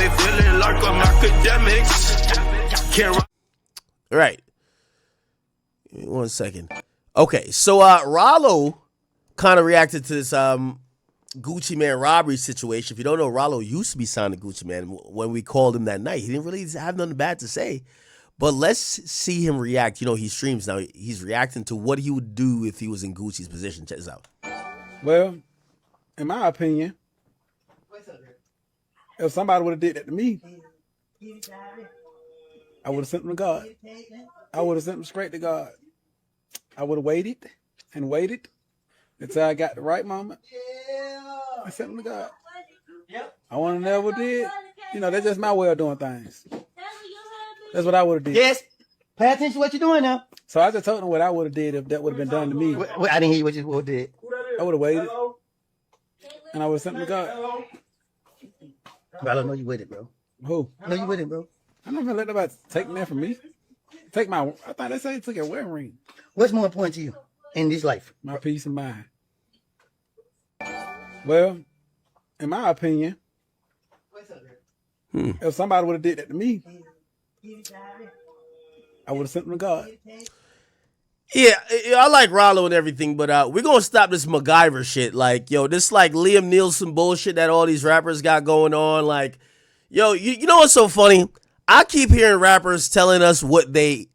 me feeling like I'm Akademiks. Can't All right. Give me 1 second. Okay, so Ralo kind of reacted to this Gucci Man robbery situation. If you don't know, Ralo used to be signed to Gucci Man. When we called him that night, he didn't really have nothing bad to say. But let's see him react. You know, he streams now. He's reacting to what he would do if he was in Gucci's position. Check this out. Well, in my opinion, if somebody would have did that to me, I would have sent them to God. I would have sent them straight to God. I would have waited and waited until I got the right moment. I sent them to God. I want to never did. You know, that's just my way of doing things. That's what I would have did. Yes. Pay attention to what you're doing now. So I just told them what I would have did if that would have been done to me. I didn't hear you what you would did. I would have waited. And I would have sent them to God. Bro, I don't know you with it, bro. Who? I know you with it, bro. I'm not gonna let nobody take that from me. Take my, I thought they said they took a wedding ring. What's more important to you in this life? My peace of mind. Well, in my opinion, if somebody would have did that to me, I would have sent them to God. Yeah, I like Ralo and everything, but we're going to stop this MacGyver shit. Like, yo, this like Liam Nielsen bullshit that all these rappers got going on. Like, yo, you know what's so funny? I keep hearing rappers telling us what they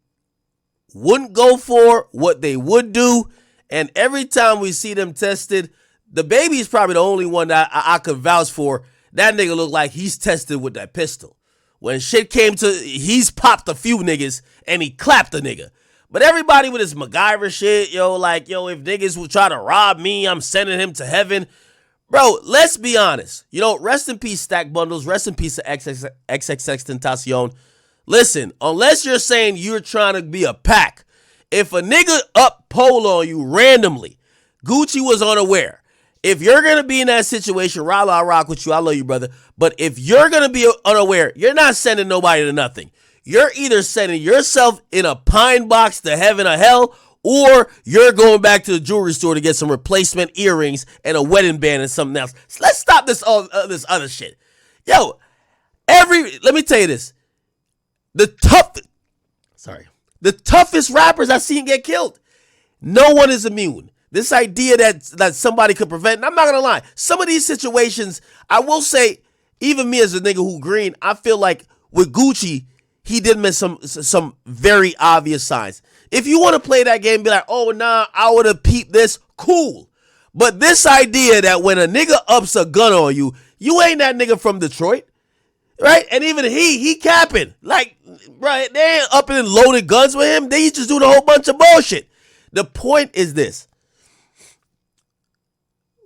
wouldn't go for, what they would do, and every time we see them tested, the baby is probably the only one that I could vouch for. That nigga look like he's tested with that pistol. When shit came to, he's popped a few niggas and he clapped a nigga. But everybody with this MacGyver shit, yo, like, yo, if niggas will try to rob me, I'm sending him to heaven. Bro, let's be honest. You know, rest in peace, Stack Bundles. Rest in peace to XXX Listen, unless you're saying you're trying to be a pack, if a nigga up pole on you randomly, Gucci was unaware. If you're going to be in that situation, Ralo, I rock with you. I love you, brother. But if you're going to be unaware, you're not sending nobody to nothing. You're either sending yourself in a pine box to heaven or hell, or you're going back to the jewelry store to get some replacement earrings and a wedding band and something else. So let's stop this other shit. Yo, let me tell you this. The toughest rappers I've seen get killed. No one is immune. This idea that somebody could prevent, and I'm not gonna lie, some of these situations, I will say, even me as a nigga who green, I feel like with Gucci, he did miss some very obvious signs. If you want to play that game, be like, oh nah, I would have peeped this, cool. But this idea that when a nigga ups a gun on you, you ain't that nigga from Detroit, right? And even he capping. Like, right, they ain't upping and loaded guns with him. They just doing a whole bunch of bullshit. The point is this.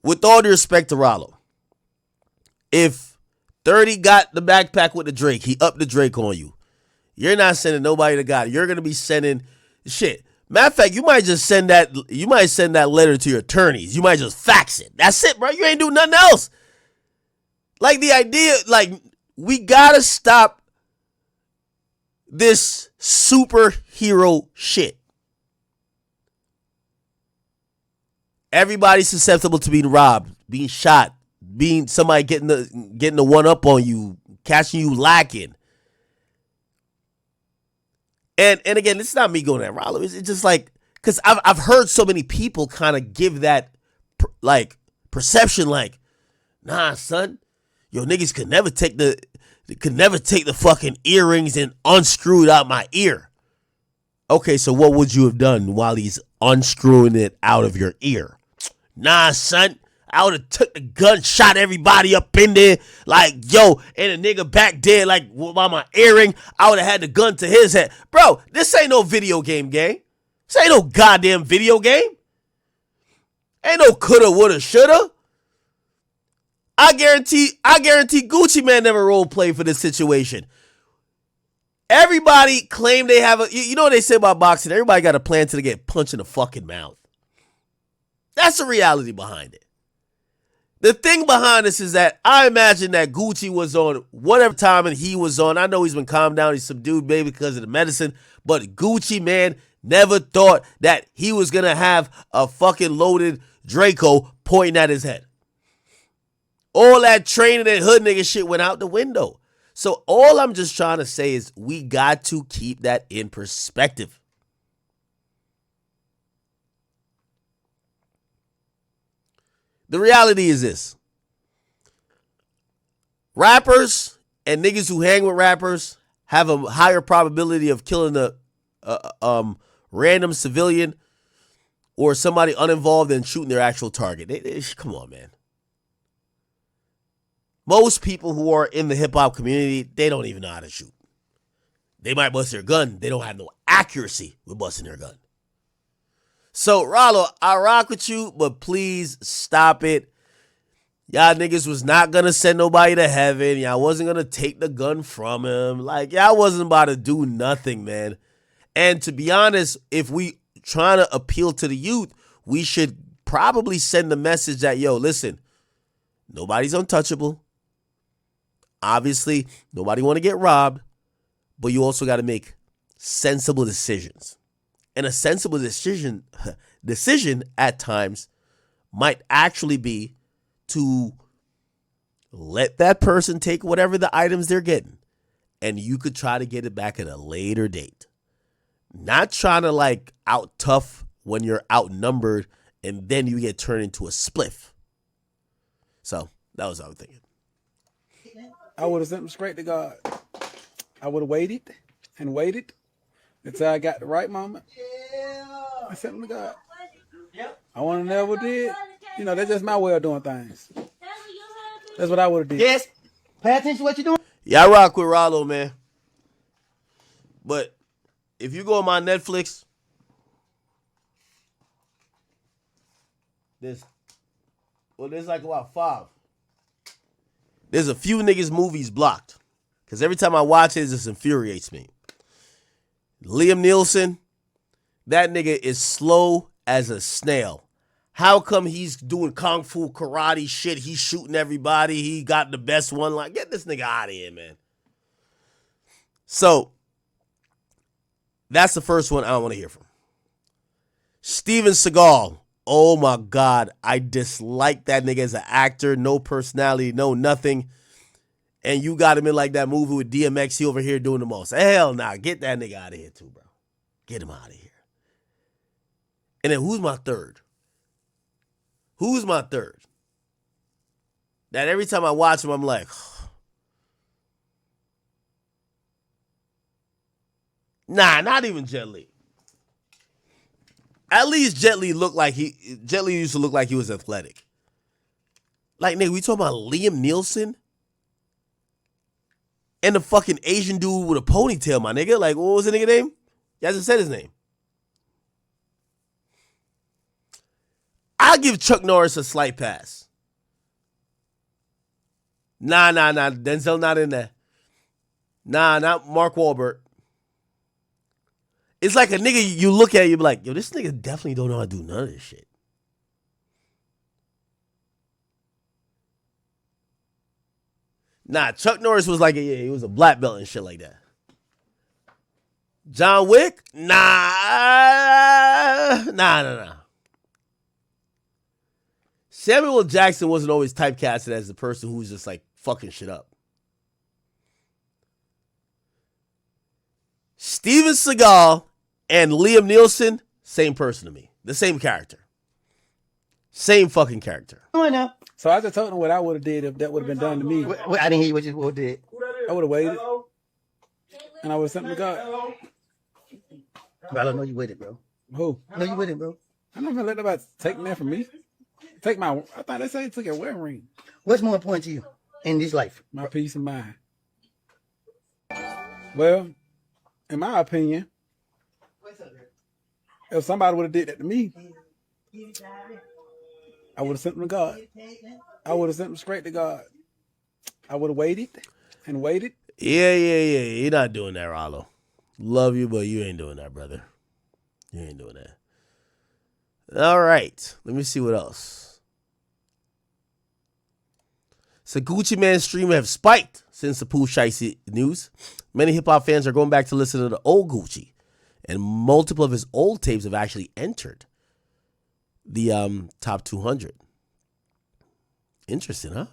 With all due respect to Ralo, if 30 got the backpack with the Drake, he upped the Drake on you. You're not sending nobody to God. You're gonna be sending shit. Matter of fact, you might send that letter to your attorneys. You might just fax it. That's it, bro. You ain't doing nothing else. Like the idea, like, we gotta stop this superhero shit. Everybody's susceptible to being robbed, being shot, being somebody getting the one up on you, catching you lacking. And again, it's not me going at Ralo. It's just like, because I've heard so many people kind of give that like perception, like, nah, son, yo, niggas could never take the fucking earrings and unscrew it out my ear. Okay, so what would you have done while he's unscrewing it out of your ear? Nah, son, I would have took the gun, shot everybody up in there, like, yo, and a nigga back there, like, while my earring, I would have had the gun to his head. Bro, this ain't no video game. This ain't no goddamn video game. Ain't no coulda, woulda, shoulda. I guarantee Gucci Man never role played for this situation. Everybody claim they have you know what they say about boxing? Everybody got a plan till they get punched in the fucking mouth. That's the reality behind it. The thing behind this is that I imagine that Gucci was on whatever time and he was on. I know he's been calmed down. He's subdued, baby, because of the medicine. But Gucci, man, never thought that he was going to have a fucking loaded Draco pointing at his head. All that training and hood nigga shit went out the window. So all I'm just trying to say is we got to keep that in perspective. The reality is this. Rappers and niggas who hang with rappers have a higher probability of killing a random civilian or somebody uninvolved than shooting their actual target. Come on, man. Most people who are in the hip-hop community, they don't even know how to shoot. They might bust their gun. They don't have no accuracy with busting their gun. So, Ralo, I rock with you, but please stop it. Y'all niggas was not going to send nobody to heaven. Y'all wasn't going to take the gun from him. Like, y'all wasn't about to do nothing, man. And to be honest, if we trying to appeal to the youth, we should probably send the message that, yo, listen, nobody's untouchable. Obviously, nobody want to get robbed, but you also got to make sensible decisions. And a sensible decision at times might actually be to let that person take whatever the items they're getting, and you could try to get it back at a later date. Not trying to like out tough when you're outnumbered and then you get turned into a spliff. So that was what I was thinking. I would have sent him straight to God. I would have waited and waited until I got the right moment. I sent him to God. I want to never did. You know, that's just my way of doing things. That's what I would have did. Yes. Pay attention to what you're doing. Yeah, I rock with Ralo, man. But if you go on my Netflix, there's like about 5. There's a few niggas movies blocked. Because every time I watch it, it just infuriates me. Liam Nielsen, that nigga is slow as a snail. How come he's doing kung fu karate shit? He's shooting everybody. He got the best one. Like, get this nigga out of here, man. So, that's the first one I don't want to hear from. Steven Seagal. Oh my God. I dislike that nigga as an actor. No personality, no nothing. And you got him in like that movie with DMX. He over here doing the most. Hell nah. Get that nigga out of here too, bro. Get him out of here. And then who's my third? Who's my third? That every time I watch him, I'm like, nah, not even Jet Li. At least Jet Li used to look like he was athletic. Like, nigga, we talking about Liam Nielsen? And the fucking Asian dude with a ponytail, my nigga. Like, what was the nigga name? You hasn't said his name. I'll give Chuck Norris a slight pass. Nah. Denzel not in there. Nah, not Mark Wahlberg. It's like a nigga you look at, you be like, yo, this nigga definitely don't know how to do none of this shit. Nah, Chuck Norris was like, he was a black belt and shit like that. John Wick? Nah. Samuel L. Jackson wasn't always typecasted as the person who's just like fucking shit up. Steven Seagal and Liam Nielsen, same person to me. The same character. Same fucking character. Come on now. So I just told him what I would have did if that would have been done to me. I didn't hear you what you did. I would have waited. And I would have sent him to God. Ralo, know you with it, bro. Who? I know you with it, bro. I'm not gonna let nobody take that from me. I thought they said he took a wedding ring. What's more important to you in this life? My peace of mind. Well, in my opinion, if somebody would have did that to me, I would have sent them to God. I would have sent them straight to God. I would have waited and waited. Yeah. You're not doing that, Ralo. Love you, but you ain't doing that, brother. You ain't doing that. All right. Let me see what else. So Gucci Mane's streamer have spiked since the Pooh Shiesty news. Many hip-hop fans are going back to listen to the old Gucci. And multiple of his old tapes have actually entered the top 200. Interesting, huh?